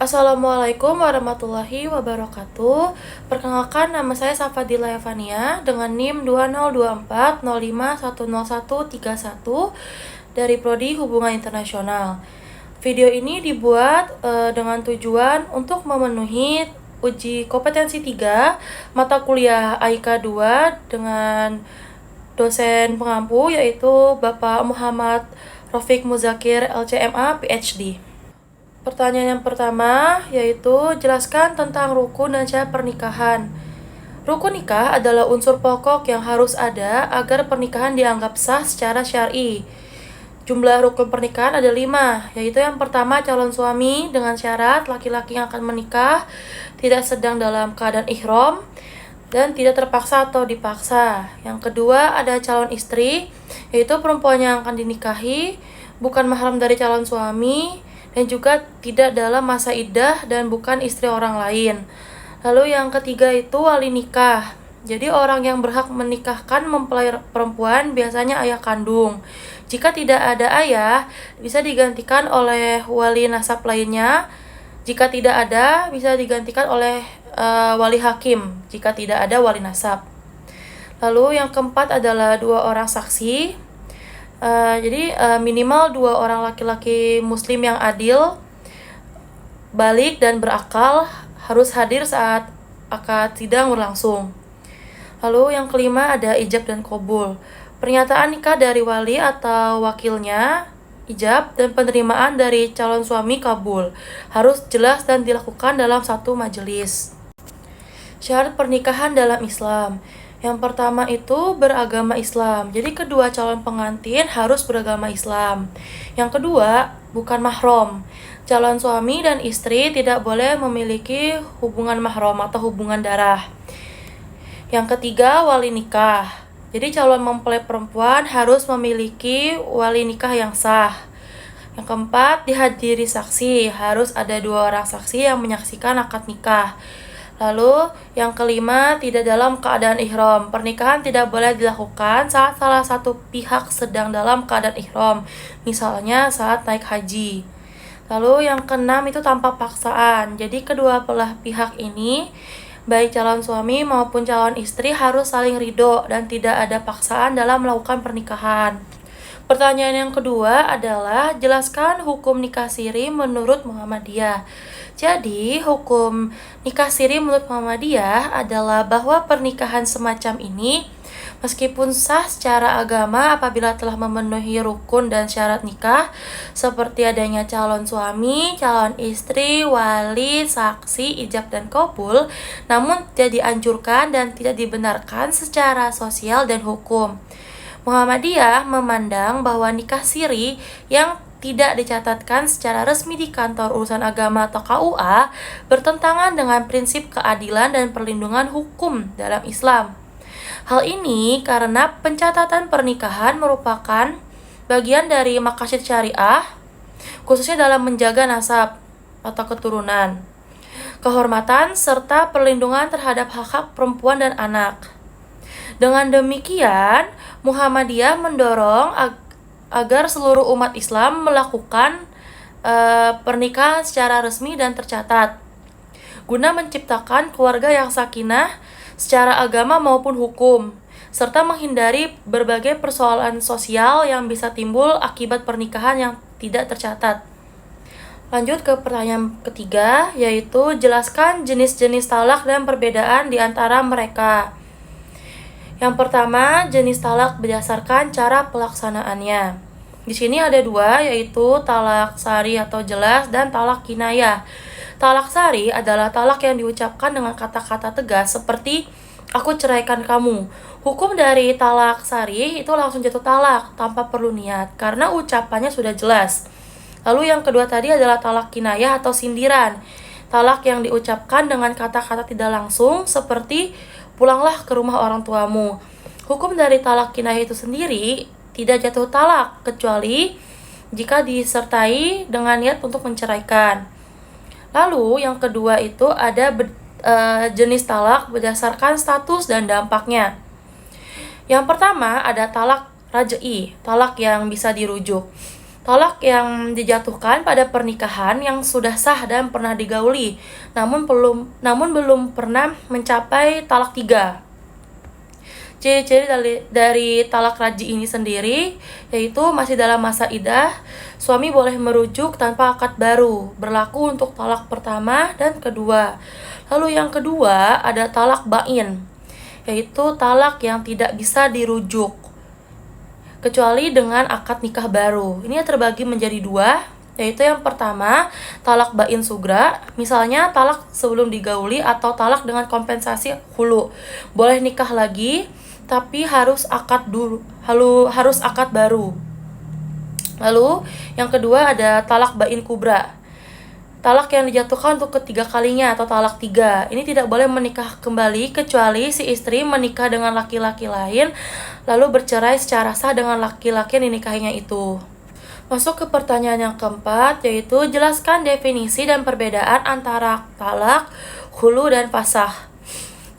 Assalamualaikum warahmatullahi wabarakatuh. Perkenalkan, nama saya Safadila Evania dengan NIM 202405101131 dari Prodi Hubungan Internasional. Video ini dibuat dengan tujuan untuk memenuhi uji kompetensi 3 mata kuliah AIK 2 dengan dosen pengampu yaitu Bapak Muhammad Rafiq Muzakir LCMA PhD. Pertanyaan yang pertama yaitu jelaskan tentang rukun dan syarat pernikahan. Rukun nikah adalah unsur pokok yang harus ada agar pernikahan dianggap sah secara syar'i. Jumlah rukun pernikahan ada 5, yaitu yang pertama calon suami dengan syarat laki-laki yang akan menikah tidak sedang dalam keadaan ihram dan tidak terpaksa atau dipaksa. Yang kedua ada calon istri, yaitu perempuan yang akan dinikahi bukan mahram dari calon suami dan juga tidak dalam masa iddah dan bukan istri orang lain. Lalu yang ketiga itu wali nikah. Jadi orang yang berhak menikahkan mempelai perempuan biasanya ayah kandung. Jika tidak ada ayah, bisa digantikan oleh wali nasab lainnya. Jika tidak ada, bisa digantikan oleh wali hakim jika tidak ada wali nasab. Lalu yang keempat adalah 2 orang saksi. Jadi minimal 2 orang laki-laki muslim yang adil, balik dan berakal harus hadir saat akad sidang berlangsung. Lalu yang kelima ada ijab dan qabul. Pernyataan nikah dari wali atau wakilnya ijab dan penerimaan dari calon suami kabul. Harus jelas dan dilakukan dalam satu majelis. Syarat pernikahan dalam Islam. Yang pertama itu beragama Islam. Jadi kedua calon pengantin harus beragama Islam. Yang kedua, bukan mahram. Calon suami dan istri tidak boleh memiliki hubungan mahram atau hubungan darah. Yang ketiga, wali nikah. Jadi calon mempelai perempuan harus memiliki wali nikah yang sah. Yang keempat, dihadiri saksi. Harus ada 2 orang saksi yang menyaksikan akad nikah. Lalu yang kelima, tidak dalam keadaan ihram. Pernikahan tidak boleh dilakukan saat salah satu pihak sedang dalam keadaan ihram, misalnya saat naik haji. Lalu yang keenam itu tanpa paksaan. Jadi kedua belah pihak ini, baik calon suami maupun calon istri harus saling ridho dan tidak ada paksaan dalam melakukan pernikahan. Pertanyaan yang kedua adalah jelaskan hukum nikah siri menurut Muhammadiyah. Jadi, hukum nikah siri menurut Muhammadiyah adalah bahwa pernikahan semacam ini meskipun sah secara agama apabila telah memenuhi rukun dan syarat nikah seperti adanya calon suami, calon istri, wali, saksi, ijab dan qabul, namun tidak dianjurkan dan tidak dibenarkan secara sosial dan hukum. Muhammadiyah memandang bahwa nikah siri yang tidak dicatatkan secara resmi di kantor urusan agama atau KUA bertentangan dengan prinsip keadilan dan perlindungan hukum dalam Islam. Hal ini karena pencatatan pernikahan merupakan bagian dari maqasid syariah, khususnya dalam menjaga nasab atau keturunan, kehormatan, serta perlindungan terhadap hak-hak perempuan dan anak. Dengan demikian, Muhammadiyah mendorong agar seluruh umat Islam melakukan pernikahan secara resmi dan tercatat, guna menciptakan keluarga yang sakinah secara agama maupun hukum, serta menghindari berbagai persoalan sosial yang bisa timbul akibat pernikahan yang tidak tercatat. Lanjut ke pertanyaan ketiga, yaitu jelaskan jenis-jenis talak dan perbedaan di antara mereka. Yang pertama, jenis talak berdasarkan cara pelaksanaannya. Di sini ada 2, yaitu talak sari atau jelas dan talak kinayah. Talak sari adalah talak yang diucapkan dengan kata-kata tegas seperti aku ceraikan kamu. Hukum dari talak sari itu langsung jatuh talak tanpa perlu niat karena ucapannya sudah jelas. Lalu yang kedua tadi adalah talak kinayah atau sindiran. Talak yang diucapkan dengan kata-kata tidak langsung seperti pulanglah ke rumah orang tuamu. Hukum dari talak kinayah itu sendiri tidak jatuh talak kecuali jika disertai dengan niat untuk menceraikan. Lalu yang kedua itu ada jenis talak berdasarkan status dan dampaknya. Yang pertama ada talak raj'i, talak yang bisa dirujuk. Talak yang dijatuhkan pada pernikahan yang sudah sah dan pernah digauli, namun belum pernah mencapai talak 3. Ciri-ciri dari talak raji ini sendiri yaitu masih dalam masa iddah, suami boleh merujuk tanpa akad baru, berlaku untuk talak pertama dan kedua. Lalu yang kedua ada talak bain, yaitu talak yang tidak bisa dirujuk kecuali dengan akad nikah baru. Ini terbagi menjadi 2, yaitu yang pertama talak bain sugra, misalnya talak sebelum digauli atau talak dengan kompensasi hulu. Boleh nikah lagi tapi harus akad baru. Lalu yang kedua ada talak bain kubra, talak yang dijatuhkan untuk ketiga kalinya atau talak 3. Ini tidak boleh menikah kembali kecuali si istri menikah dengan laki-laki lain lalu bercerai secara sah dengan laki-laki yang dinikahinya itu. Masuk ke pertanyaan yang keempat, yaitu jelaskan definisi dan perbedaan antara talak, hulu, dan fasakh.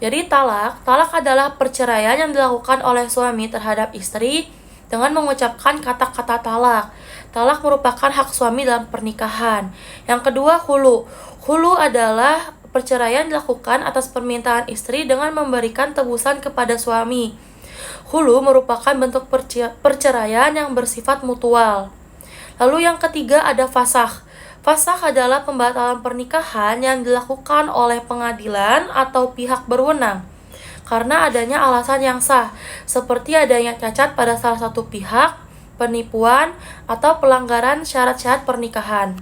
Jadi talak adalah perceraian yang dilakukan oleh suami terhadap istri dengan mengucapkan kata-kata talak. Talak merupakan hak suami dalam pernikahan. Yang kedua, hulu. Hulu adalah perceraian dilakukan atas permintaan istri dengan memberikan tebusan kepada suami. Hulu merupakan bentuk perceraian yang bersifat mutual. Lalu yang ketiga ada fasakh. Fasakh adalah pembatalan pernikahan yang dilakukan oleh pengadilan atau pihak berwenang karena adanya alasan yang sah, seperti adanya cacat pada salah satu pihak, penipuan, atau pelanggaran syarat-syarat pernikahan.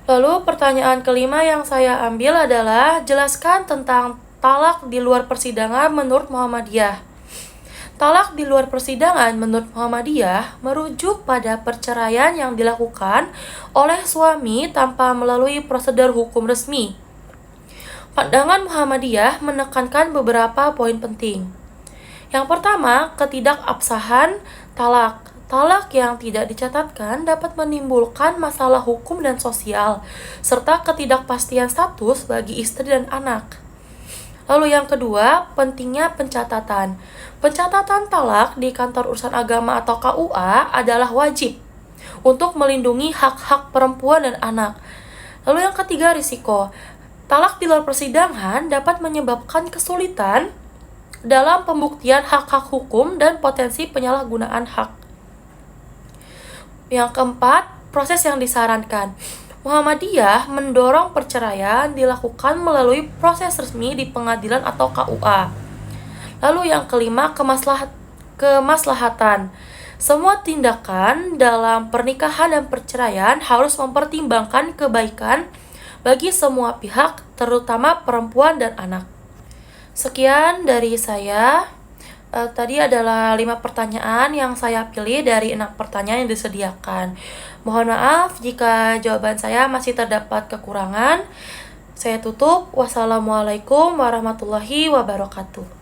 Lalu pertanyaan kelima yang saya ambil adalah jelaskan tentang talak di luar persidangan menurut Muhammadiyah. Talak di luar persidangan menurut Muhammadiyah merujuk pada perceraian yang dilakukan oleh suami tanpa melalui prosedur hukum resmi. Pandangan Muhammadiyah menekankan beberapa poin penting. Yang pertama, ketidakabsahan talak. Talak yang tidak dicatatkan dapat menimbulkan masalah hukum dan sosial, serta ketidakpastian status bagi istri dan anak. Lalu yang kedua, pentingnya pencatatan. Pencatatan talak di kantor urusan agama atau KUA adalah wajib untuk melindungi hak-hak perempuan dan anak. Lalu yang ketiga, risiko. Talak di luar persidangan dapat menyebabkan kesulitan dalam pembuktian hak-hak hukum dan potensi penyalahgunaan hak. Yang keempat, proses yang disarankan. Muhammadiyah mendorong perceraian dilakukan melalui proses resmi di pengadilan atau KUA. Lalu yang kelima, kemaslahatan. Semua tindakan dalam pernikahan dan perceraian harus mempertimbangkan kebaikan bagi semua pihak, terutama perempuan dan anak. Sekian dari saya. Tadi adalah 5 pertanyaan yang saya pilih dari 6 pertanyaan yang disediakan. Mohon maaf jika jawaban saya masih terdapat kekurangan. Saya tutup. Wassalamualaikum warahmatullahi wabarakatuh.